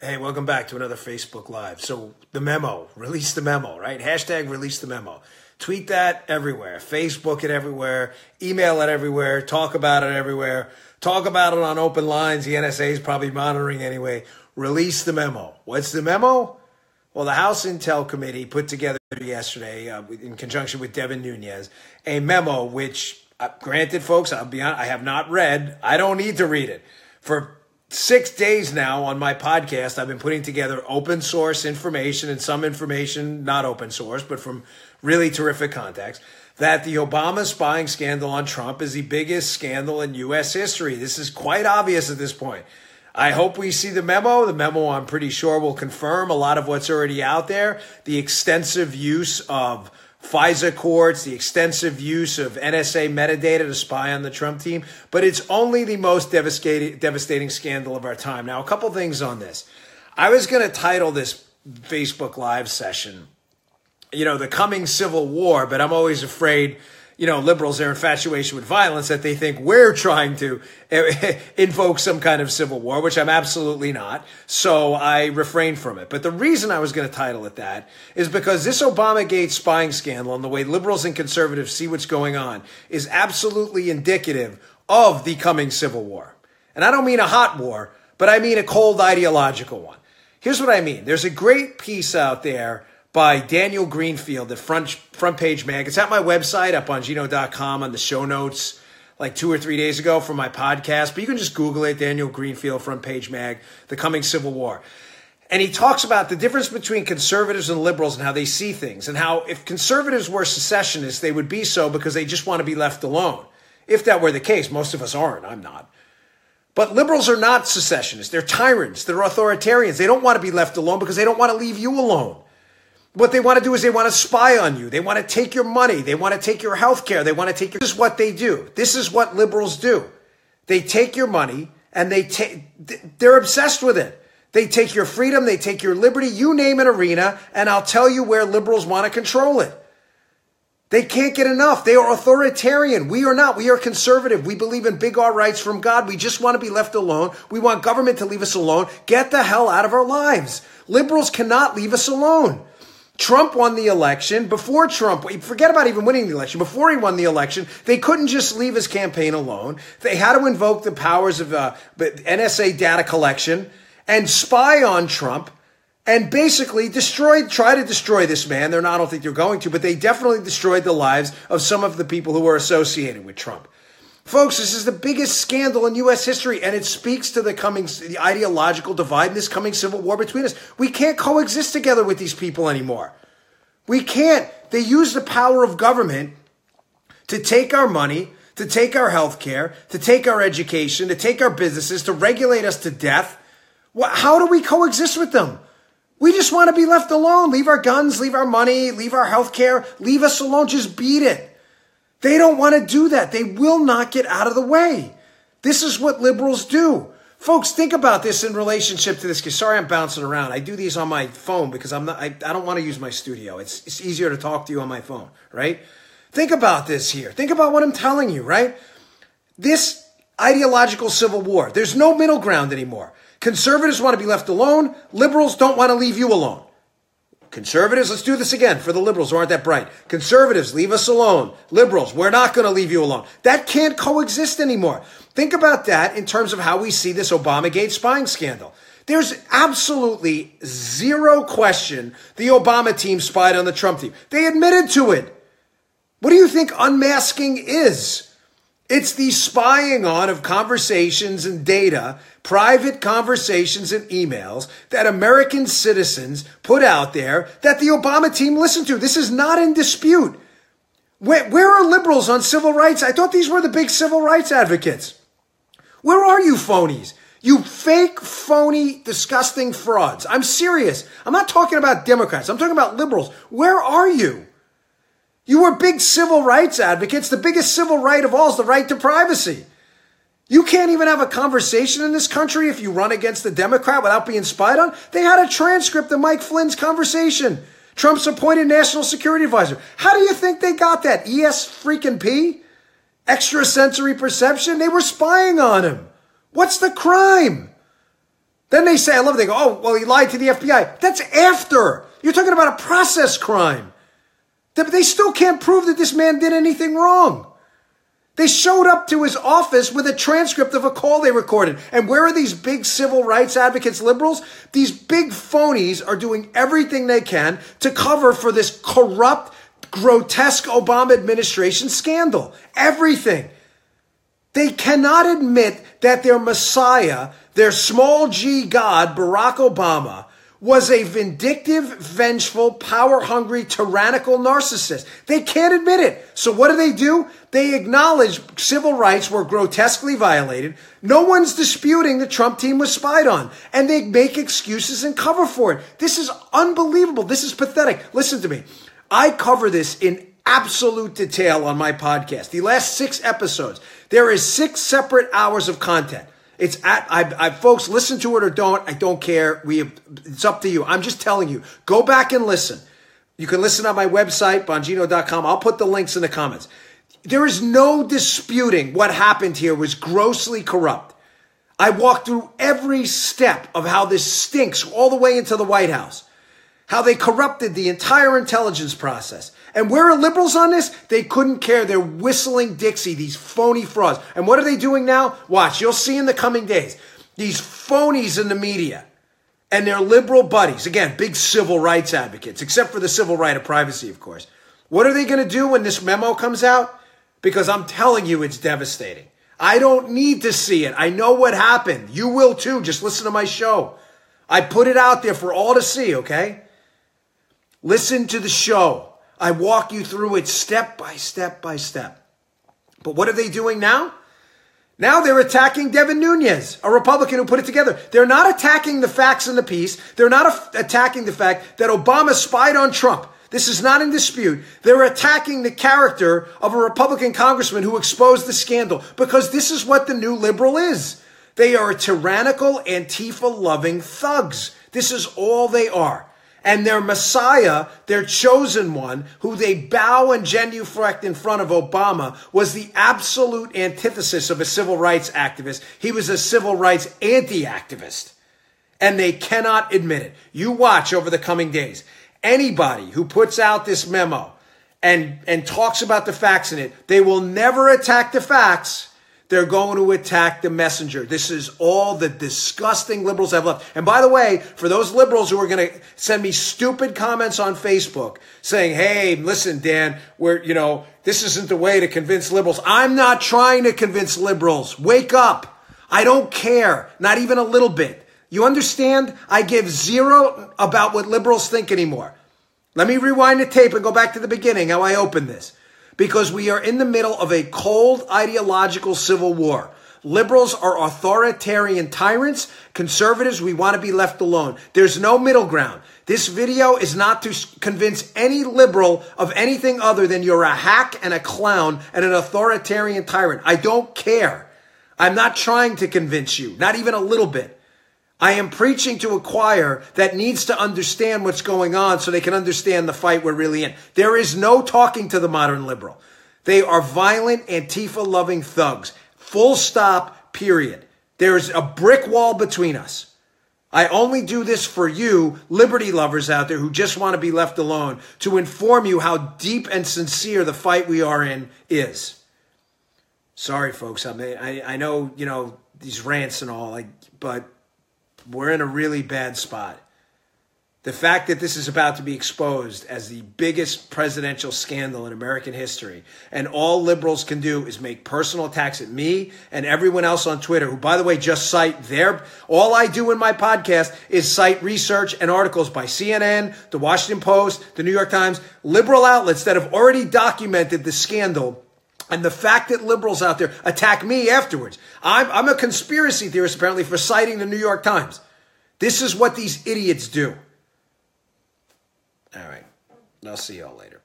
Hey, welcome back to another Facebook Live. So the memo, release the memo, right? Hashtag release the memo. Tweet that everywhere. Facebook it everywhere. Email it everywhere. Talk about it everywhere. Talk about it on open lines. The NSA is probably monitoring anyway. Release the memo. What's the memo? Well, the House Intel Committee put together yesterday, in conjunction with Devin Nunes, a memo which, granted, folks, I'll be honest, I have not read. I don't need to read it. For 6 days now on my podcast, I've been putting together open source information and some information not open source, but from really terrific contacts, that the Obama spying scandal on Trump is the biggest scandal in U.S. history. This is quite obvious at this point. I hope we see the memo. The memo, I'm pretty sure, will confirm a lot of what's already out there. The extensive use of FISA courts, the extensive use of NSA metadata to spy on the Trump team. But it's only the most devastating scandal of our time. Now, a couple things on this. I was going to title this Facebook Live session, the coming Civil War, but I'm always afraid, liberals, their infatuation with violence, that they think we're trying to invoke some kind of civil war, which I'm absolutely not. So I refrained from it. But the reason I was going to title it that is because this Obamagate spying scandal and the way liberals and conservatives see what's going on is absolutely indicative of the coming civil war. And I don't mean a hot war, but I mean a cold ideological one. Here's what I mean. There's a great piece out there by Daniel Greenfield at Front Page Mag. It's at my website, at Bongino.com, on the show notes, like 2 or 3 days ago from my podcast. But you can just Google it, Daniel Greenfield, Front Page Mag, The Coming Civil War. And he talks about the difference between conservatives and liberals and how they see things, and how if conservatives were secessionists, they would be so because they just want to be left alone. If that were the case, most of us aren't. I'm not. But liberals are not secessionists. They're tyrants. They're authoritarians. They don't want to be left alone because they don't want to leave you alone. What they want to do is they want to spy on you. They want to take your money. They want to take your health care. They want to take your... This is what they do. This is what liberals do. They take your money and they're obsessed with it. They take your freedom. They take your liberty. You name an arena and I'll tell you where liberals want to control it. They can't get enough. They are authoritarian. We are not. We are conservative. We believe in big R rights from God. We just want to be left alone. We want government to leave us alone. Get the hell out of our lives. Liberals cannot leave us alone. Trump won the election. Before Trump, forget about even winning the election. Before he won the election, they couldn't just leave his campaign alone. They had to invoke the powers of NSA data collection and spy on Trump and basically try to destroy this man. I don't think they're going to, but they definitely destroyed the lives of some of the people who were associated with Trump. Folks, this is the biggest scandal in U.S. history, and it speaks to the ideological divide in this coming civil war between us. We can't coexist together with these people anymore. We can't. They use the power of government to take our money, to take our health care, to take our education, to take our businesses, to regulate us to death. How do we coexist with them? We just want to be left alone. Leave our guns, leave our money, leave our health care, leave us alone. Just beat it. They don't want to do that. They will not get out of the way. This is what liberals do. Folks, think about this in relationship to this case. Sorry, I'm bouncing around. I do these on my phone because I don't want to use my studio. It's easier to talk to you on my phone, right? Think about this here. Think about what I'm telling you, right? This ideological civil war, there's no middle ground anymore. Conservatives want to be left alone. Liberals don't want to leave you alone. Conservatives, let's do this again for the liberals who aren't that bright. Conservatives, leave us alone. Liberals, we're not going to leave you alone. That can't coexist anymore. Think about that in terms of how we see this Obamagate spying scandal. There's absolutely zero question the Obama team spied on the Trump team. They admitted to it. What do you think unmasking is? It's the spying on of conversations and data, private conversations and emails that American citizens put out there that the Obama team listened to. This is not in dispute. Where are liberals on civil rights? I thought these were the big civil rights advocates. Where are you phonies? You fake, phony, disgusting frauds. I'm serious. I'm not talking about Democrats. I'm talking about liberals. Where are you? You were big civil rights advocates. The biggest civil right of all is the right to privacy. You can't even have a conversation in this country if you run against a Democrat without being spied on. They had a transcript of Mike Flynn's conversation. Trump's appointed national security advisor. How do you think they got that? ES-freaking-P? Extrasensory perception? They were spying on him. What's the crime? Then they say, I love it, they go, oh, well, he lied to the FBI. That's after. You're talking about a process crime. They still can't prove that this man did anything wrong. They showed up to his office with a transcript of a call they recorded. And where are these big civil rights advocates, liberals? These big phonies are doing everything they can to cover for this corrupt, grotesque Obama administration scandal. Everything. They cannot admit that their messiah, their small g god, Barack Obama, was a vindictive, vengeful, power-hungry, tyrannical narcissist. They can't admit it. So what do? They acknowledge civil rights were grotesquely violated. No one's disputing the Trump team was spied on. And they make excuses and cover for it. This is unbelievable. This is pathetic. Listen to me. I cover this in absolute detail on my podcast. The last 6 episodes. There is 6 separate hours of content. It's folks, listen to it or don't. I don't care. It's up to you. I'm just telling you. Go back and listen. You can listen on my website, Bongino.com. I'll put the links in the comments. There is no disputing what happened here was grossly corrupt. I walked through every step of how this stinks all the way into the White House. How they corrupted the entire intelligence process. And where are liberals on this? They couldn't care. They're whistling Dixie, these phony frauds. And what are they doing now? Watch, you'll see in the coming days. These phonies in the media and their liberal buddies, again, big civil rights advocates, except for the civil right of privacy, of course. What are they going to do when this memo comes out? Because I'm telling you, it's devastating. I don't need to see it. I know what happened. You will too. Just listen to my show. I put it out there for all to see, okay? Listen to the show. I walk you through it step by step by step. But what are they doing now? Now they're attacking Devin Nunes, a Republican who put it together. They're not attacking the facts in the piece. They're not attacking the fact that Obama spied on Trump. This is not in dispute. They're attacking the character of a Republican congressman who exposed the scandal because this is what the new liberal is. They are tyrannical, Antifa-loving thugs. This is all they are. And their messiah, their chosen one, who they bow and genuflect in front of Obama, was the absolute antithesis of a civil rights activist. He was a civil rights anti-activist. And they cannot admit it. You watch over the coming days. Anybody who puts out this memo and talks about the facts in it, they will never attack the facts. They're going to attack the messenger. This is all the disgusting liberals have left. And by the way, for those liberals who are going to send me stupid comments on Facebook saying, hey, listen, Dan, this isn't the way to convince liberals. I'm not trying to convince liberals. Wake up. I don't care. Not even a little bit. You understand? I give zero about what liberals think anymore. Let me rewind the tape and go back to the beginning, how I opened this. Because we are in the middle of a cold ideological civil war. Liberals are authoritarian tyrants. Conservatives, we want to be left alone. There's no middle ground. This video is not to convince any liberal of anything other than you're a hack and a clown and an authoritarian tyrant. I don't care. I'm not trying to convince you, not even a little bit. I am preaching to a choir that needs to understand what's going on so they can understand the fight we're really in. There is no talking to the modern liberal. They are violent, Antifa-loving thugs. Full stop, period. There's a brick wall between us. I only do this for you, liberty lovers out there who just want to be left alone, to inform you how deep and sincere the fight we are in is. Sorry, folks. I know, these rants and all, but we're in a really bad spot. The fact that this is about to be exposed as the biggest presidential scandal in American history, and all liberals can do is make personal attacks at me and everyone else on Twitter, who, by the way, just cite all I do in my podcast is cite research and articles by CNN, the Washington Post, the New York Times, liberal outlets that have already documented the scandal. And the fact that liberals out there attack me afterwards. I'm a conspiracy theorist, apparently, for citing the New York Times. This is what these idiots do. All right. I'll see y'all later.